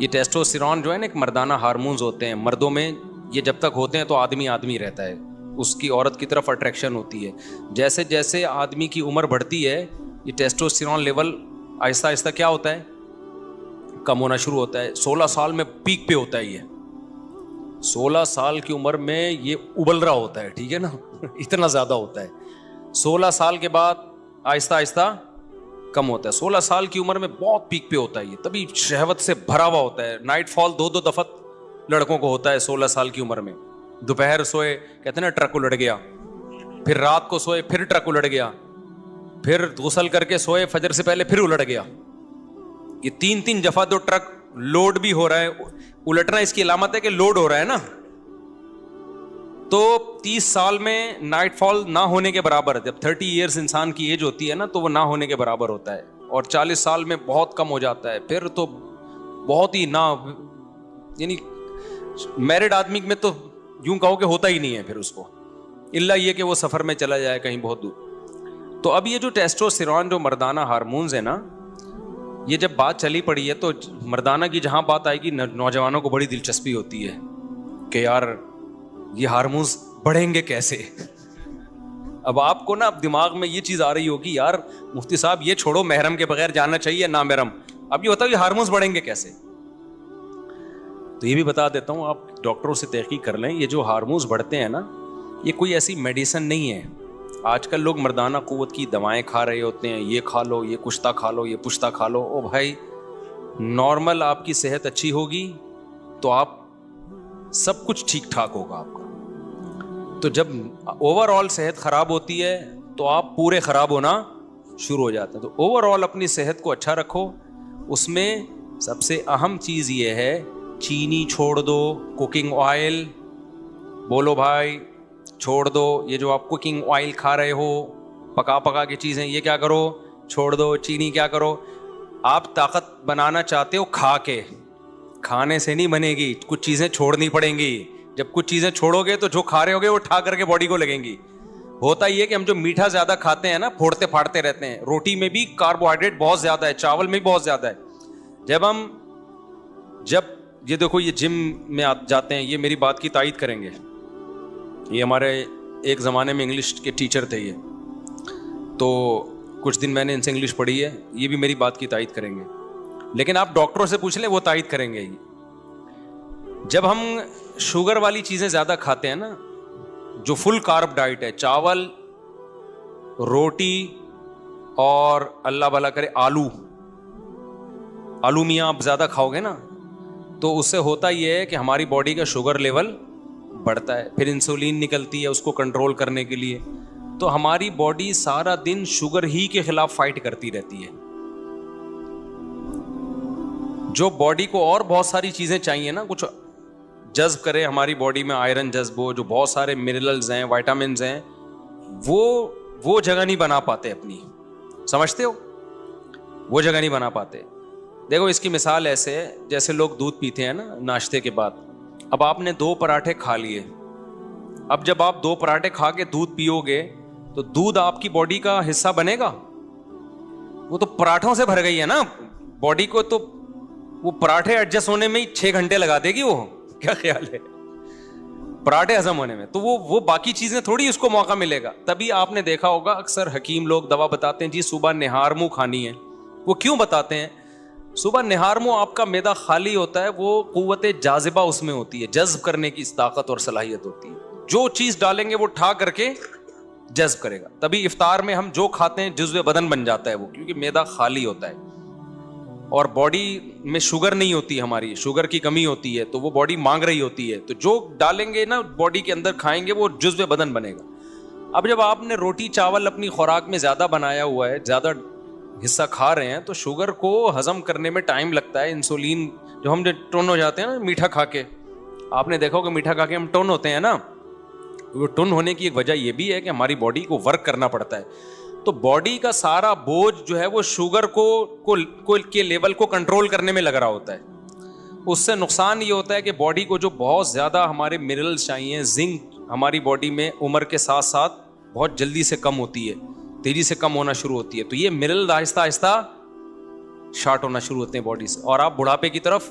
یہ ٹیسٹوسٹیرون جو ہے نا ایک مردانہ ہارمونز ہوتے ہیں مردوں میں, یہ جب تک ہوتے ہیں تو آدمی آدمی رہتا ہے, اس کی عورت کی طرف اٹریکشن ہوتی ہے. جیسے جیسے آدمی کی عمر بڑھتی ہے یہ ٹیسٹوسٹیرون لیول آہستہ آہستہ کیا ہوتا ہے, کم ہونا شروع ہوتا ہے. 16 سال میں پیک پہ ہوتا ہے یہ, 16 سال کی عمر میں یہ ابل رہا ہوتا ہے, ٹھیک ہے نا, اتنا زیادہ ہوتا ہے. 16 سال کے بعد آہستہ آہستہ کم ہوتا ہے. 16 سال کی عمر میں بہت پیک پہ ہوتا ہے یہ, تبھی شہوت سے بھرا ہوا ہوتا ہے. نائٹ فال 2 دفعہ لڑکوں کو ہوتا ہے 16 سال کی عمر میں. دوپہر سوئے کہتے ہیں نا ٹرک الٹ گیا, پھر رات کو سوئے پھر ٹرک الٹ گیا, پھر غسل کر کے سوئے فجر سے پہلے پھر الٹ گیا. یہ 3 دفعہ تو ٹرک لوڈ بھی ہو رہا ہے. الٹنا اس کی علامت ہے کہ لوڈ ہو رہا ہے نا. تو 30 سال میں نائٹ فال نہ ہونے کے برابر, جب 30 ایئرس انسان کی ایج ہوتی ہے نا تو وہ نہ ہونے کے برابر ہوتا ہے, اور 40 سال میں بہت کم ہو جاتا ہے. پھر تو بہت ہی نہ, یعنی میرڈ آدمی میں تو یوں کہو کہ ہوتا ہی نہیں ہے پھر اس کو, الا یہ کہ وہ سفر میں چلا جائے کہیں بہت دور. تو اب یہ جو ٹیسٹوسٹیرون جو مردانہ ہارمونز ہے نا, یہ جب بات چلی پڑی ہے تو مردانہ کی جہاں بات آئے گی نوجوانوں کو بڑی دلچسپی ہوتی ہے کہ یار یہ ہارمونز بڑھیں گے کیسے. اب آپ کو نا اب دماغ میں یہ چیز آ رہی ہوگی یار مفتی صاحب یہ چھوڑو محرم کے بغیر جانا چاہیے نا محرم, اب یہ بتاؤ یہ ہارمونز بڑھیں گے کیسے. تو یہ بھی بتا دیتا ہوں, آپ ڈاکٹروں سے تحقیق کر لیں. یہ جو ہارمونز بڑھتے ہیں نا یہ کوئی ایسی میڈیسن نہیں ہے. آج کل لوگ مردانہ قوت کی دوائیں کھا رہے ہوتے ہیں, یہ کھا لو, یہ کشتہ کھا لو, یہ پشتہ کھا لو. او بھائی نارمل آپ کی صحت اچھی ہوگی تو آپ سب کچھ ٹھیک ٹھاک ہوگا آپ کا. تو جب اوور آل صحت خراب ہوتی ہے تو آپ پورے خراب ہونا شروع ہو جاتے ہیں. تو اوور آل اپنی صحت کو اچھا رکھو. اس میں سب سے اہم چیز یہ ہے چینی چھوڑ دو, کوکنگ آئل بولو بھائی چھوڑ دو. یہ جو آپ کوکنگ آئل کھا رہے ہو پکا پکا کی چیزیں, یہ کیا کرو چھوڑ دو. چینی کیا کرو, آپ طاقت بنانا چاہتے ہو کھا کے, کھانے سے نہیں بنے گی, کچھ چیزیں چھوڑنی پڑیں گی. جب کچھ چیزیں چھوڑو گے تو جو کھا رہے ہوگے وہ ٹھا کر کے باڈی کو لگیں گی. ہوتا یہ کہ ہم جو میٹھا زیادہ کھاتے ہیں نا پھوڑتے پھاڑتے رہتے ہیں. روٹی میں بھی کاربوہائیڈریٹ بہت زیادہ ہے, چاول میں بھی بہت زیادہ ہے. جب یہ دیکھو یہ جم میں جاتے ہیں, یہ میری بات کی تائید کریں گے, یہ ہمارے ایک زمانے میں انگلش کے ٹیچر تھے یہ, تو کچھ دن میں نے ان سے انگلش پڑھی ہے, یہ بھی میری بات کی تائید کریں گے. لیکن آپ ڈاکٹروں سے پوچھ لیں وہ تائید کریں گے. جب ہم شوگر والی چیزیں زیادہ کھاتے ہیں نا, جو فل کارب ڈائٹ ہے, چاول, روٹی اور اللہ بھلا کرے آلو میاں آپ زیادہ کھاؤ گے نا تو اس سے ہوتا یہ ہے کہ ہماری باڈی کا شوگر لیول بڑھتا ہے. پھر انسولین نکلتی ہے اس کو کنٹرول کرنے کے لیے. تو ہماری باڈی سارا دن شوگر ہی کے خلاف فائٹ کرتی رہتی ہے. جو باڈی کو اور بہت ساری چیزیں چاہیے نا, کچھ جذب کرے ہماری باڈی میں, آئرن جذب ہو, جو بہت سارے منرلز ہیں, وائٹامنز ہیں, وہ جگہ نہیں بنا پاتے اپنی, سمجھتے ہو, وہ جگہ نہیں بنا پاتے. دیکھو اس کی مثال ایسے ہے جیسے لوگ دودھ پیتے ہیں نا ناشتے کے بعد. اب آپ نے 2 پراٹھے کھا لیے, اب جب آپ 2 پراٹھے کھا کے دودھ پیو گے تو دودھ آپ کی باڈی کا حصہ بنے گا؟ وہ تو پراٹھوں سے بھر گئی ہے نا باڈی کو, تو وہ پراٹھے ایڈجسٹ ہونے میں ہی 6 گھنٹے لگا دے گی. وہ کیا خیال ہے پراٹھے ہضم ہونے میں؟ تو وہ باقی چیزیں تھوڑی اس کو موقع ملے گا. تبھی آپ نے دیکھا ہوگا اکثر حکیم لوگ دوا بتاتے ہیں جی صبح نہار منہ کھانی ہے. وہ کیوں بتاتے ہیں؟ صبح نہار منہ آپ کا معدہ خالی ہوتا ہے, وہ قوت جاذبہ اس میں ہوتی ہے, جذب کرنے کی طاقت اور صلاحیت ہوتی ہے. جو چیز ڈالیں گے وہ ٹھا کر کے جذب کرے گا. تبھی افطار میں ہم جو کھاتے ہیں جزو بدن بن جاتا ہے وہ, کیونکہ معدہ خالی ہوتا ہے اور باڈی میں شوگر نہیں ہوتی, ہماری شوگر کی کمی ہوتی ہے تو وہ باڈی مانگ رہی ہوتی ہے. تو جو ڈالیں گے نا باڈی کے اندر کھائیں گے وہ جزو بدن بنے گا. اب جب آپ نے روٹی چاول اپنی خوراک میں زیادہ بنایا ہوا ہے, زیادہ حصہ کھا رہے ہیں, تو شوگر کو ہضم کرنے میں ٹائم لگتا ہے. انسولین جو ہم ٹون ہو جاتے ہیں نا میٹھا کھا کے, آپ نے دیکھا کہ میٹھا کھا کے ہم ٹون ہوتے ہیں نا, وہ ٹون ہونے کی ایک وجہ یہ بھی ہے کہ ہماری باڈی کو ورک کرنا پڑتا ہے. تو باڈی کا سارا بوجھ جو ہے وہ شوگر کو کے لیول کو کنٹرول کرنے میں لگ رہا ہوتا ہے. اس سے نقصان یہ ہوتا ہے کہ باڈی کو جو بہت زیادہ ہمارے منرلز چاہیے, زنک ہماری باڈی میں عمر کے ساتھ ساتھ بہت جلدی سے کم ہوتی ہے, تیزی سے کم ہونا شروع ہوتی ہے. تو یہ منرل آہستہ آہستہ شارٹ ہونا شروع ہوتے ہیں باڈی سے, اور آپ بڑھاپے کی طرف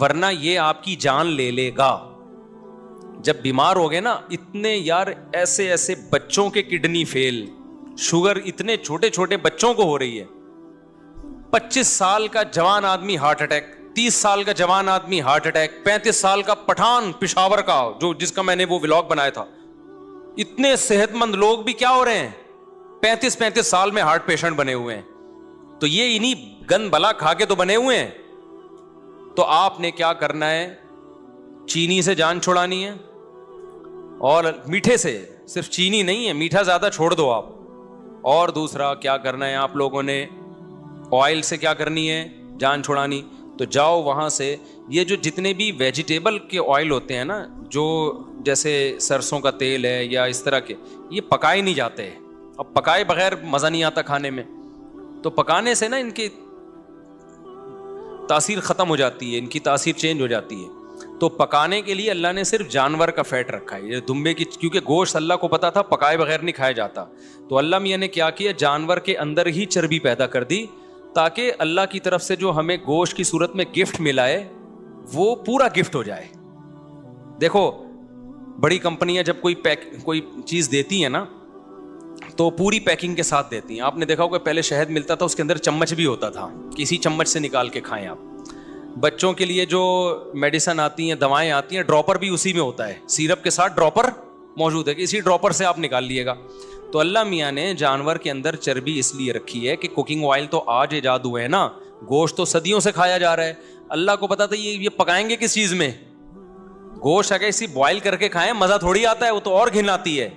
ورنہ یہ آپ کی جان لے لے گا. جب بیمار ہو گئے نا, اتنے یار ایسے ایسے بچوں کے کڈنی فیل, شوگر اتنے چھوٹے چھوٹے بچوں کو ہو رہی ہے. 25 سال کا جوان آدمی ہارٹ اٹیک, 30 سال کا جوان آدمی ہارٹ اٹیک, 35 سال کا پٹھان پشاور کا جس کا میں نے وہ ولاگ بنایا تھا. اتنے صحت مند لوگ بھی کیا ہو رہے ہیں, 35 سال میں ہارٹ پیشنٹ بنے ہوئے ہیں. تو یہ انہی گند بلا کھا کے تو بنے ہوئے ہیں. تو آپ نے کیا کرنا ہے, چینی سے جان چھڑانی ہے, اور میٹھے سے, صرف چینی نہیں ہے, میٹھا زیادہ چھوڑ دو آپ. اور دوسرا کیا کرنا ہے آپ لوگوں نے, آئل سے کیا کرنی ہے, جان چھڑانی. تو جاؤ وہاں سے, یہ جو جتنے بھی ویجیٹیبل کے آئل ہوتے ہیں نا, جو جیسے سرسوں کا تیل ہے یا اس طرح کے, یہ پکائے نہیں جاتے. اب پکائے بغیر مزہ نہیں آتا کھانے میں, تو پکانے سے نا ان کی تاثیر ختم ہو جاتی ہے, ان کی تاثیر چینج ہو جاتی ہے. تو پکانے کے لیے اللہ نے صرف جانور کا فیٹ رکھا ہے, یہ دمبے کی, کیونکہ گوشت اللہ کو پتا تھا پکائے بغیر نہیں کھایا جاتا. تو اللہ میاں نے کیا کیا, جانور کے اندر ہی چربی پیدا کر دی, تاکہ اللہ کی طرف سے جو ہمیں گوشت کی صورت میں گفٹ ملا ہے وہ پورا گفٹ ہو جائے. دیکھو بڑی کمپنیاں جب کوئی چیز دیتی ہیں نا, تو پوری پیکنگ کے ساتھ دیتی ہیں. آپ نے دیکھا ہوگا پہلے شہد ملتا تھا, اس کے اندر چمچ بھی ہوتا تھا, کسی چمچ سے نکال کے کھائیں آپ. بچوں کے لیے جو میڈیسن آتی ہیں, دوائیں آتی ہیں, ڈراپر بھی اسی میں ہوتا ہے, سیرپ کے ساتھ ڈراپر موجود ہے, کہ اسی ڈراپر سے آپ نکال لیے گا. تو اللہ میاں نے جانور کے اندر چربی اس لیے رکھی ہے کہ کوکنگ آئل تو آج ایجاد ہوئے ہیں نا, گوشت تو صدیوں سے کھایا جا رہا ہے. اللہ کو پتا تھا یہ پکائیں گے کس چیز میں. گوشت اگر اسی بوائل کر کے کھائیں مزہ تھوڑی آتا ہے, وہ تو اور گھن آتی ہے.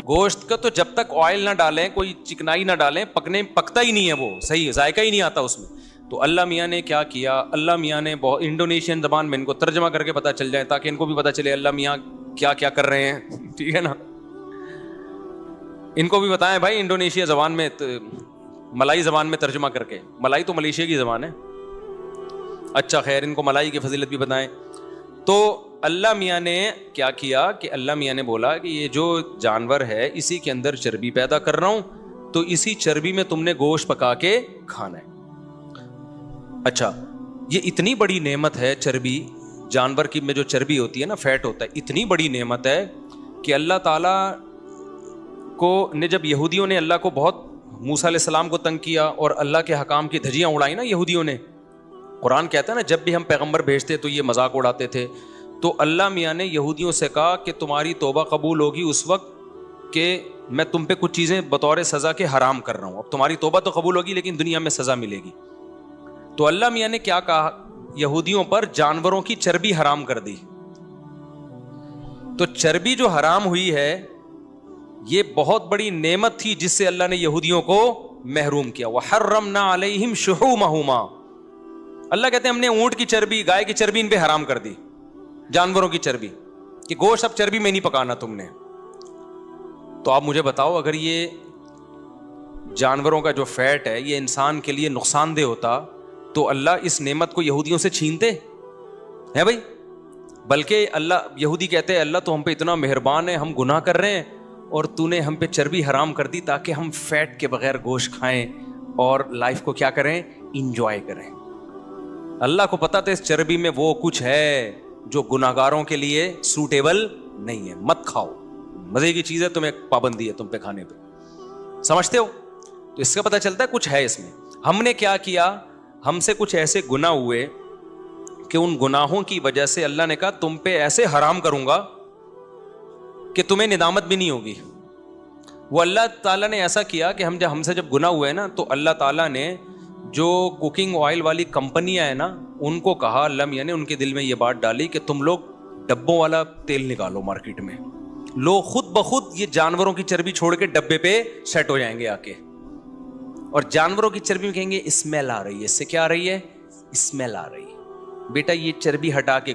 گوشت کا تو جب تک آئل نہ ڈالیں, کوئی چکنائی نہ ڈالیں, پکتا ہی نہیں ہے, وہ صحیح ذائقہ ہی نہیں آتا اس میں. تو اللہ میاں نے کیا کیا, اللہ میاں نے بہت انڈونیشین زبان میں ان کو ترجمہ کر کے پتا چل جائے, تاکہ ان کو بھی پتا چلے اللہ میاں کیا کیا کر رہے ہیں, ٹھیک ہے نا. ان کو بھی بتائیں بھائی انڈونیشیا زبان میں, ملائی زبان میں ترجمہ کر کے. ملائی تو ملیشیا کی زبان ہے. اچھا خیر, ان کو ملائی کی فضیلت بھی بتائیں. تو اللہ میاں نے کیا کیا کہ اللہ میاں نے بولا کہ یہ جو جانور ہے اسی کے اندر چربی پیدا کر رہا ہوں, تو اسی چربی میں تم نے گوشت پکا کے کھانا ہے. اچھا, یہ اتنی بڑی نعمت ہے چربی, جانور کی میں جو چربی ہوتی ہے نا, فیٹ ہوتا ہے, اتنی بڑی نعمت ہے کہ اللہ تعالیٰ کو نے جب یہودیوں نے اللہ کو بہت, موسیٰ علیہ السلام کو تنگ کیا اور اللہ کے حکام کی دھجیاں اڑائی نا یہودیوں نے. قرآن کہتا ہے نا جب بھی ہم پیغمبر بھیجتے تو یہ مذاق اڑاتے تھے. تو اللہ میاں نے یہودیوں سے کہا کہ تمہاری توبہ قبول ہوگی اس وقت کہ میں تم پہ کچھ چیزیں بطور سزا کے حرام کر رہا ہوں. اب تمہاری توبہ تو قبول ہوگی لیکن دنیا میں سزا ملے گی. تو اللہ میاں نے کیا کہا, یہودیوں پر جانوروں کی چربی حرام کر دی. تو چربی جو حرام ہوئی ہے یہ بہت بڑی نعمت تھی جس سے اللہ نے یہودیوں کو محروم کیا. وحرمنا علیہم شحومہما, اللہ کہتے ہیں ہم نے اونٹ کی چربی, گائے کی چربی ان پہ حرام کر دی, جانوروں کی چربی, کہ گوشت اب چربی میں نہیں پکانا تم نے. تو آپ مجھے بتاؤ, اگر یہ جانوروں کا جو فیٹ ہے یہ انسان کے لیے نقصان دہ ہوتا تو اللہ اس نعمت کو یہودیوں سے چھینتے ہیں بھائی؟ بلکہ اللہ, یہودی کہتے ہیں اللہ تو ہم پہ اتنا مہربان ہے, ہم گناہ کر رہے ہیں اور تو نے ہم پہ چربی حرام کر دی تاکہ ہم فیٹ کے بغیر گوشت کھائیں اور لائف کو کیا کریں, انجوائے کریں. اللہ کو پتا تھا اس چربی میں وہ کچھ ہے جو گناہگاروں کے لیے سوٹیبل نہیں ہے, مت کھاؤ, مزے کی چیز ہے, تمہیں پابندی ہے تم پہ کھانے پہ, سمجھتے ہو؟ تو اس کا پتہ چلتا ہے کچھ ہے اس میں. ہم نے کیا کیا, ہم سے کچھ ایسے گناہ ہوئے کہ ان گناہوں کی وجہ سے اللہ نے کہا تم پہ ایسے حرام کروں گا کہ تمہیں ندامت بھی نہیں ہوگی. وہ اللہ تعالیٰ نے ایسا کیا کہ ہم سے جب گناہ ہوئے نا, تو اللہ تعالیٰ نے جو کوکنگ آئل والی کمپنیاں ہیں نا ان کو کہا, اللہ میاں نے ان کے دل میں یہ بات ڈالی کہ تم لوگ ڈبوں والا تیل نکالو مارکیٹ میں, لوگ خود بخود یہ جانوروں کی چربی چھوڑ کے ڈبے پہ سیٹ ہو جائیں گے آ کے, اور جانوروں کی چربی میں کہیں گے اسمیل آ رہی ہے. اس سے کیا آ رہی ہے؟ اسمیل آ رہی ہے. بیٹا یہ چربی ہٹا کے